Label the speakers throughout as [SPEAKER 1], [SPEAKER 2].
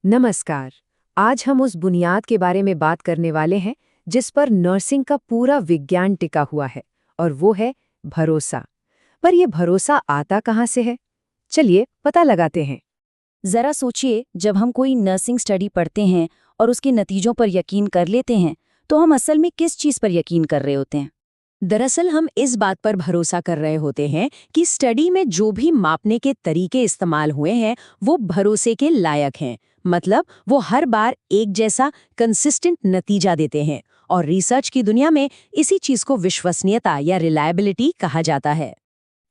[SPEAKER 1] नमस्कार। आज हम उस बुनियाद के बारे में बात करने वाले हैं जिस पर नर्सिंग का पूरा विज्ञान टिका हुआ है, और वो है भरोसा। पर ये भरोसा आता कहाँ से है? चलिए पता लगाते हैं।
[SPEAKER 2] जरा सोचिए, जब हम कोई नर्सिंग स्टडी पढ़ते हैं और उसके नतीजों पर यकीन कर लेते हैं, तो हम असल में किस चीज पर यकीन कर रहे होते हैं?
[SPEAKER 1] दरअसल हम इस बात पर भरोसा कर रहे होते हैं कि स्टडी में जो भी मापने के तरीके इस्तेमाल हुए हैं वो भरोसे के लायक हैं। मतलब वो हर बार एक जैसा कंसिस्टेंट नतीजा देते हैं, और रिसर्च की दुनिया में इसी चीज को विश्वसनीयता या रिलायबिलिटी कहा जाता है।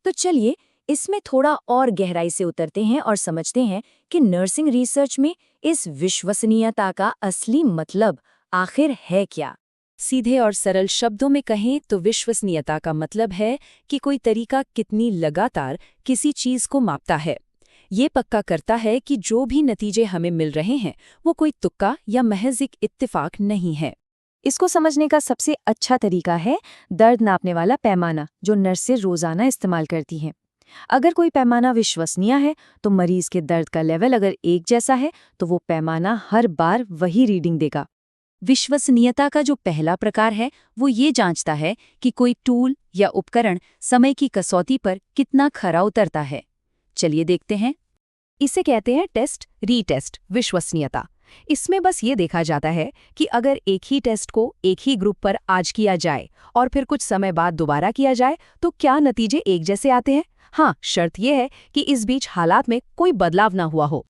[SPEAKER 2] तो चलिए इसमें थोड़ा और गहराई से उतरते हैं और समझते हैं कि नर्सिंग रिसर्च में इस विश्वसनीयता का असली मतलब आखिर है क्या।
[SPEAKER 1] सीधे और सरल शब्दों में कहें तो विश्वसनीयता का मतलब है कि कोई तरीका कितनी लगातार किसी चीज को मापता है। ये पक्का करता है कि जो भी नतीजे हमें मिल रहे हैं वो कोई तुक्का या महज एक इत्तेफाक नहीं है।
[SPEAKER 2] इसको समझने का सबसे अच्छा तरीका है दर्द नापने वाला पैमाना, जो नर्सें रोजाना इस्तेमाल करती हैं। अगर कोई पैमाना विश्वसनीय है तो मरीज के दर्द का लेवल अगर एक जैसा है तो वो पैमाना हर बार वही रीडिंग देगा।
[SPEAKER 1] विश्वसनीयता का जो पहला प्रकार है वो ये जांचता है कि कोई टूल या उपकरण समय की कसौटी पर कितना खरा उतरता है। चलिए देखते हैं। इसे कहते हैं टेस्ट रीटेस्ट विश्वसनीयता। इसमें बस ये देखा जाता है कि अगर एक ही टेस्ट को एक ही ग्रुप पर आज किया जाए और फिर कुछ समय बाद दोबारा किया जाए तो क्या नतीजे एक जैसे आते हैं। हाँ, शर्त यह है कि इस बीच हालात में कोई बदलाव ना हुआ हो।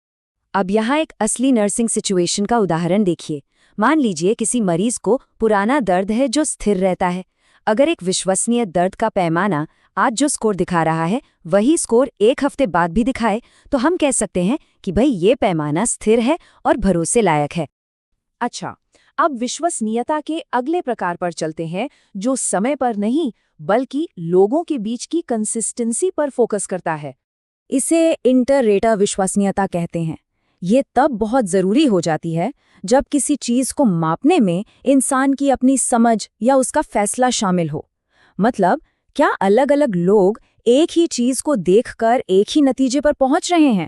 [SPEAKER 2] अब यहाँ एक असली नर्सिंग सिचुएशन का उदाहरण देखिए। मान लीजिए किसी मरीज को पुराना दर्द है जो स्थिर रहता है। अगर एक विश्वसनीय दर्द का पैमाना आज जो स्कोर दिखा रहा है वही स्कोर एक हफ्ते बाद भी दिखाए, तो हम कह सकते हैं कि भाई ये पैमाना स्थिर है और भरोसे लायक है।
[SPEAKER 1] अच्छा, अब विश्वसनीयता के अगले प्रकार पर चलते हैं, जो समय पर नहीं बल्कि लोगों के बीच की कंसिस्टेंसी पर फोकस करता है।
[SPEAKER 2] इसे इंटर रेटा विश्वसनीयता कहते हैं। ये तब बहुत ज़रूरी हो जाती है जब किसी चीज़ को मापने में इंसान की अपनी समझ या उसका फैसला शामिल हो। मतलब, क्या अलग अलग लोग एक ही चीज़ को देखकर एक ही नतीजे पर पहुंच रहे हैं।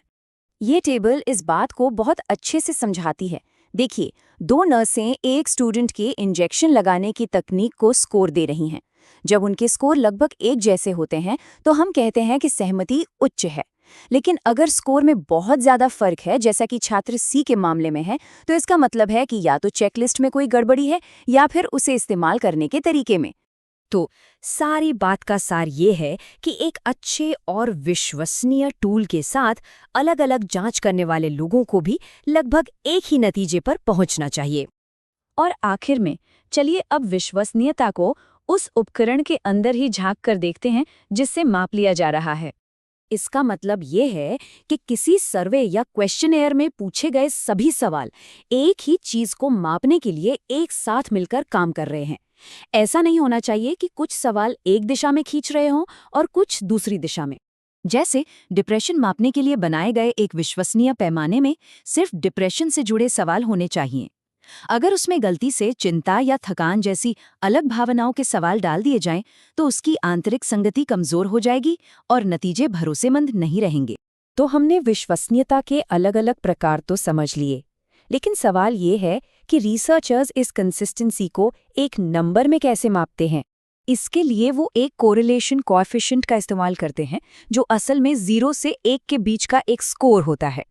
[SPEAKER 2] ये टेबल इस बात को बहुत अच्छे से समझाती है। देखिए, दो नर्सें एक स्टूडेंट के इंजेक्शन लगाने की तकनीक को स्कोर दे रही हैं। जब उनके स्कोर लगभग एक जैसे होते हैं तो हम कहते हैं कि सहमति उच्च है। लेकिन अगर स्कोर में बहुत ज्यादा फर्क है, जैसा कि छात्र सी के मामले में है, तो इसका मतलब है कि या तो चेकलिस्ट में कोई गड़बड़ी है या फिर उसे इस्तेमाल करने के तरीके में। तो सारी बात का सार ये है कि एक अच्छे और विश्वसनीय टूल के साथ अलग अलग जांच करने वाले लोगों को भी लगभग एक ही नतीजे पर पहुंचना चाहिए। और आखिर में चलिए अब विश्वसनीयता को उस उपकरण के अंदर ही झांक कर देखते हैं जिससे माप लिया जा रहा है। इसका मतलब ये है कि किसी सर्वे या क्वेश्चनेयर में पूछे गए सभी सवाल एक ही चीज को मापने के लिए एक साथ मिलकर काम कर रहे हैं। ऐसा नहीं होना चाहिए कि कुछ सवाल एक दिशा में खींच रहे हों और कुछ दूसरी दिशा में। जैसे डिप्रेशन मापने के लिए बनाए गए एक विश्वसनीय पैमाने में सिर्फ डिप्रेशन से जुड़े सवाल होने चाहिए। अगर उसमें गलती से चिंता या थकान जैसी अलग भावनाओं के सवाल डाल दिए जाएं, तो उसकी आंतरिक संगति कमजोर हो जाएगी और नतीजे भरोसेमंद नहीं रहेंगे। तो हमने विश्वसनीयता के अलग अलग प्रकार तो समझ लिए, लेकिन सवाल ये है कि रिसर्चर्स इस कंसिस्टेंसी को एक नंबर में कैसे मापते हैं। इसके लिए वो एक कोरिलेशन कोएफिशिएंट का इस्तेमाल करते हैं, जो असल में 0 से 1 के बीच का एक स्कोर होता है।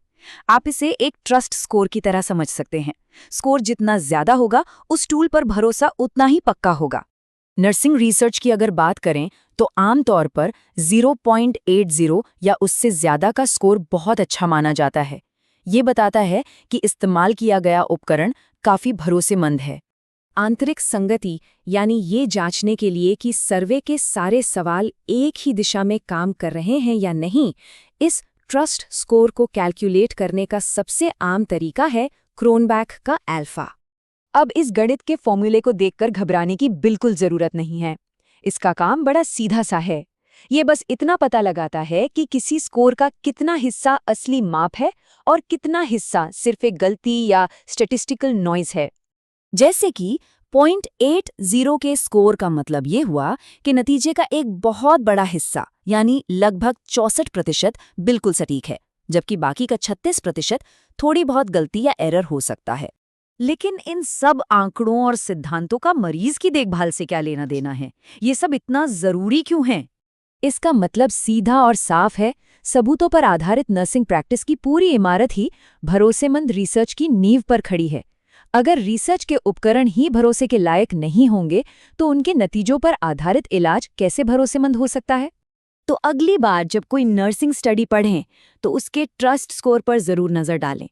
[SPEAKER 2] आप इसे एक ट्रस्ट स्कोर की तरह समझ सकते हैं। स्कोर जितना ज्यादा होगा उस टूल पर भरोसा उतना ही पक्का होगा। नर्सिंग रिसर्च की अगर बात करें तो आमतौर पर 0.80 या उससे ज्यादा का स्कोर बहुत अच्छा माना जाता है। ये बताता है कि इस्तेमाल किया गया उपकरण काफी भरोसेमंद है। आंतरिक संगति यानी ये जांचने के लिए कि सर्वे के सारे सवाल एक ही दिशा में काम कर रहे हैं या नहीं, इस ट्रस्ट स्कोर को कैलकुलेट करने का सबसे आम तरीका है क्रोनबैक का अल्फा। अब इस गणित के फॉर्मूले को देखकर घबराने की बिल्कुल जरूरत नहीं है। इसका काम बड़ा सीधा सा है। ये बस इतना पता लगाता है कि किसी स्कोर का कितना हिस्सा असली माप है और कितना हिस्सा सिर्फ एक गलती या स्टैटिस्टिकल नॉइज है। जैसे कि 0.80 के स्कोर का मतलब ये हुआ कि नतीजे का एक बहुत बड़ा हिस्सा यानी लगभग 64% बिल्कुल सटीक है, जबकि बाकी का 36% थोड़ी बहुत गलती या एरर हो सकता है।
[SPEAKER 1] लेकिन इन सब आंकड़ों और सिद्धांतों का मरीज की देखभाल से क्या लेना देना है? ये सब इतना जरूरी क्यों है? इसका मतलब सीधा और साफ है, सबूतों पर आधारित नर्सिंग प्रैक्टिस की पूरी इमारत ही भरोसेमंद रिसर्च की नींव पर खड़ी है। अगर रिसर्च के उपकरण ही भरोसे के लायक नहीं होंगे तो उनके नतीजों पर आधारित इलाज कैसे भरोसेमंद हो सकता है?
[SPEAKER 2] तो अगली बार जब कोई नर्सिंग स्टडी पढ़ें तो उसके ट्रस्ट स्कोर पर जरूर नजर डालें।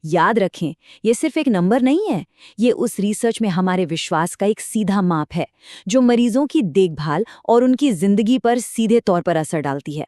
[SPEAKER 2] याद रखें, ये सिर्फ एक नंबर नहीं है, ये उस रिसर्च में हमारे विश्वास का एक सीधा माप है जो मरीजों की देखभाल और उनकी जिंदगी पर सीधे तौर पर असर डालती है।